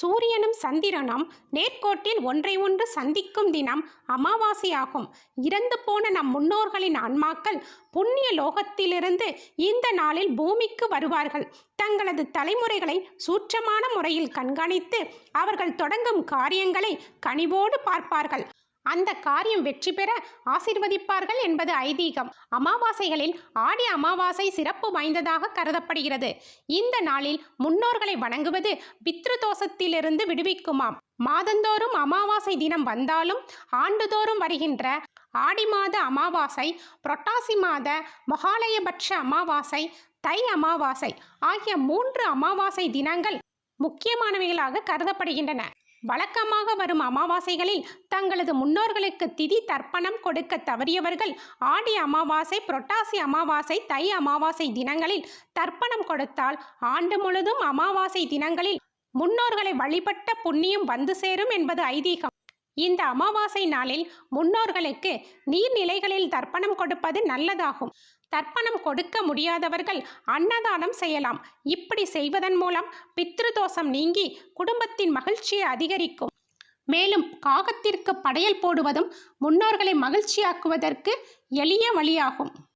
சூரியனும் சந்திரனும் நேர்கோட்டில் ஒன்றை ஒன்று சந்திக்கும் தினம் அமாவாசையாகும். இறந்து போன நம் முன்னோர்களின் ஆன்மாக்கள் புண்ணிய லோகத்திலிருந்து இந்த நாளில் பூமிக்கு வருவார்கள். தங்களது தலைமுறைகளை சூட்சமான முறையில் கண்காணித்து அவர்கள் தொடங்கும் காரியங்களை கனிவோடு பார்ப்பார்கள். அந்த காரியம் வெற்றி பெற ஆசீர்வதிப்பார்கள் என்பது ஐதீகம். அமாவாசைகளில் ஆடி அமாவாசை சிறப்பு வாய்ந்ததாக கருதப்படுகிறது. இந்த நாளில் முன்னோர்களை வணங்குவது பித்ருதோஷத்திலிருந்து விடுவிக்குமாம். மாதந்தோறும் அமாவாசை தினம் வந்தாலும் ஆண்டுதோறும் வருகின்ற ஆடி மாத அமாவாசை, புரட்டாசி மாத மகாலயபட்ச அமாவாசை, தை அமாவாசை ஆகிய 3 அமாவாசை தினங்கள் முக்கியமானவைகளாக கருதப்படுகின்றன. வழக்கமாக வரும் அமாவாசைகளில் தங்களது முன்னோர்களுக்கு திதி தர்ப்பணம் கொடுக்க தவறியவர்கள் ஆடி அமாவாசை, புரட்டாசி அமாவாசை, தை அமாவாசை தினங்களில் தர்ப்பணம் கொடுத்தால் ஆண்டு முழுதும் அமாவாசை தினங்களில் முன்னோர்களை வழிபட்ட புண்ணியம் வந்து சேரும் என்பது ஐதீகம். இந்த அமாவாசை நாளில் முன்னோர்களுக்கு நீர்நிலைகளில் தர்ப்பணம் கொடுப்பது நல்லதாகும். தர்ப்பணம் கொடுக்க முடியாதவர்கள் அன்னதானம் செய்யலாம். இப்படி செய்வதன் மூலம் பித்ருதோஷம் நீங்கி குடும்பத்தின் மகிழ்ச்சியை அதிகரிக்கும். மேலும் காகத்திற்கு படையல் போடுவதும் முன்னோர்களை மகிழ்ச்சியாக்குவதற்கு எளிய வழியாகும்.